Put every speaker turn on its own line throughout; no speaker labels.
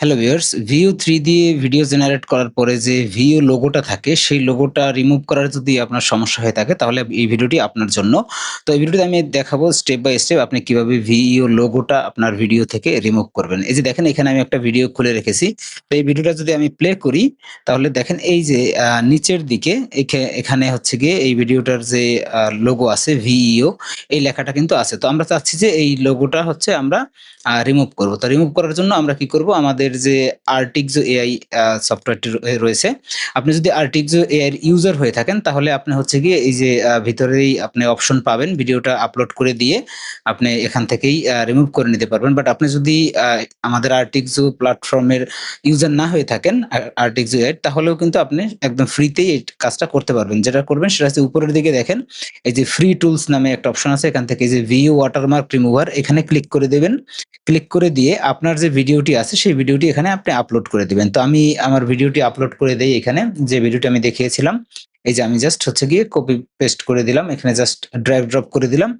Hello viewers, view 3 দিয়ে video generate করার পরে যে ভিউ লোগোটা থাকে, সেই লোগোটা রিমুভ করার যদি আপনার সমস্যা হয়ে থাকে তাহলে এই ভিডিওটি আপনার জন্য। তো এই ভিডিওতে আমি দেখাবো স্টেপ বাই স্টেপ আপনি কিভাবে ভিও লোগোটা আপনার ভিডিও থেকে রিমুভ করবেন। এই যে দেখেন এখানে আমি একটা ভিডিও খুলে রেখেছি। তো এই ভিডিওটা যদি আমি প্লে করি তাহলে দেখেন এই যে নিচের দিকে এখানে হচ্ছে গিয়ে এই ভিডিওটার যে লোগো আছে ভিইও এই লেখাটা কিন্তু আছে। তো আমরা চাচ্ছি যে এই লোগোটা হচ্ছে আমরা রিমুভ করব। তো রিমুভ করার জন্য আমরা কি করব? আমাদের যে Artixo AI সফটওয়্যারটি রয়েছে। আপনি যদি Artixo AI এর ইউজার হয়ে থাকেন তাহলে আপনি হচ্ছে গিয়ে এই যে ভিতরেই আপনি অপশন পাবেন ভিডিওটা আপলোড করে দিয়ে আপনি এখান থেকেই রিমুভ করে নিতে পারবেন। বাট আপনি যদি আমাদের Artixo প্ল্যাটফর্মের ইউজার না হয়ে থাকেন Artixo AI তাহলেও কিন্তু আপনি একদম ফ্রিতেই এই কাজটা করতে পারবেন। যেটা করবেন সেটা হচ্ছে উপরের দিকে দেখেন এই যে ফ্রি টুলস নামে একটা অপশন আছে। এখান থেকে এই যে ভিউ ওয়াটারমার্ক রিমুভার এখানে ক্লিক করে দেবেন। ক্লিক করে দিয়ে আপনার যে ভিডিওটি আছে সেই ভিডিওটি এখানে আপনি আপলোড করে দিবেন। তো আমি আমার ভিডিওটি আপলোড করে দেই এখানে। যে ভিডিওটি আমি দেখিয়েছিলাম। এই যে আমি জাস্ট হচ্ছে গিয়ে কপি পেস্ট করে দিলাম। এখানে জাস্ট ড্র্যাগ ড্রপ করে দিলাম।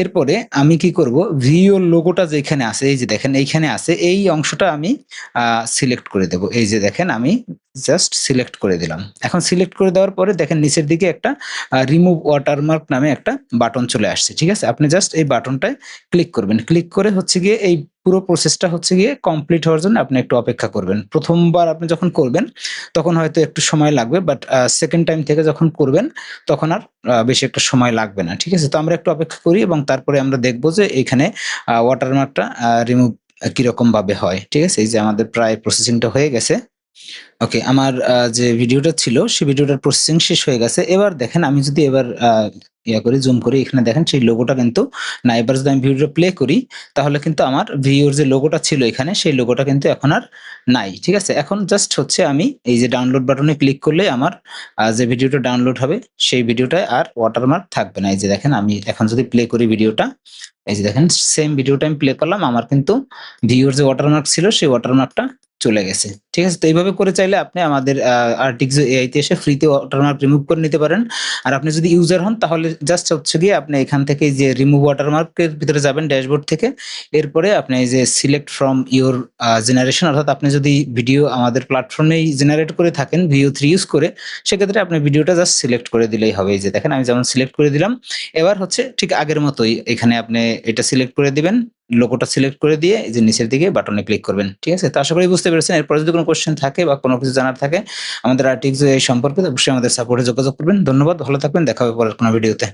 এরপরে আমি কি করব? ভিও লোগোটা যেখানে আছে এই যে দেখেন এইখানে আছে এই অংশটা আমি সিলেক্ট করে দেব। এই যে দেখেন আমি জাস্ট সিলেক্ট করে দিলাম। এখন সিলেক্ট করে দেওয়ার পরে দেখেন নিচের দিকে একটা রিমুভ ওয়াটারমার্ক নামে একটা বাটন চলে আসছে। ঠিক আছে? আপনি জাস্ট এই বাটনটায় ক্লিক করবেন। ক্লিক করে হচ্ছে গিয়ে এই পুরো প্রসেসটা হচ্ছে গিয়ে কমপ্লিট হওয়ার জন্য আপনি একটু অপেক্ষা করবেন। ১ম বার আপনি যখন করবেন তখন হয়তো একটু সময় লাগবে। বাট সেকেন্ড টাইম থেকে যখন করবেন তখন আর বেশি একটা সময় লাগবে না। ঠিক আছে? তো আমরা একটু অপেক্ষা করি এবং তারপরে আমরা দেখব যে এখানে ওয়াটারমার্কটা রিমুভ কিরকম ভাবে হয়। ঠিক আছে? এই যে আমাদের প্রায় প্রসেসিংটা হয়ে গেছে। ওকে, আমার যে ভিডিওটা ছিল সেই ভিডিওটার প্রসেসিং শেষ হয়ে গেছে। এবার দেখেন আমি যদি এবার করি জুম করি এখানে দেখেন সেই লোগোটা কিন্তু না। এবার যদি আমি ভিডিওটা প্লে করি তাহলে কিন্তু আমার ভিউর যে লোগোটা ছিল এখানে সেই লোগোটা কিন্তু এখন আর নাই। ঠিক আছে? এখন জাস্ট হচ্ছে আমি এই যে ডাউনলোড বাটনে ক্লিক করলেই আমার যে ভিডিওটা ডাউনলোড হবে সেই ভিডিওটায় আর ওয়াটারমার্ক থাকবে না। এই যে দেখেন আমি এখন যদি প্লে করি ভিডিওটা, এই যে দেখেন সেম ভিডিওটা আমি প্লে করলাম। আমার কিন্তু ভিউর যে ওয়াটারমার্ক ছিল সেই ওয়াটারমার্কটা চলে গেছে। ঠিক আছে? তো এইভাবে করে চাইলে আপনি আমাদের Artixo AI তে এসে ফ্রিতে ওয়াটারমার্ক রিমুভ করে নিতে পারেন। আর আপনি যদি ইউজার হন তাহলে জাস্ট হচ্ছে গিয়ে আপনি এখান থেকে যে রিমুভ ওয়াটারমার্ক এর ভিতরে যাবেন ড্যাশবোর্ড থেকে। এরপরে আপনি এই যে সিলেক্ট ফ্রম ইউর জেনারেশন অর্থাৎ আপনি যদি ভিডিও আমাদের প্ল্যাটফর্মেই জেনারেট করে থাকেন VO3 ইউজ করে সেক্ষেত্রে আপনি ভিডিওটা জাস্ট সিলেক্ট করে দিলেই হবে। এই যে দেখেন আমি যেমন সিলেক্ট করে দিলাম। এবার হচ্ছে ঠিক আগের মতোই এখানে আপনি এটা সিলেক্ট করে দিবেন। লোগোটা সিলেক্ট করে দিয়ে এই যে নিচের দিকে বাটনে ক্লিক করবেন। ঠিক আছে? তো আশা করি বুঝতে পেরেছেন। এরপরে যদি কোনো কোয়েশ্চেন থাকে বা কোনো কিছু জানার থাকে আমাদের Artixo AI সম্পর্কে অবশ্যই আমাদের সাপোর্টে যোগাযোগ করবেন। ধন্যবাদ। ভালো থাকবেন। দেখা হবে পরের কোনো ভিডিওতে।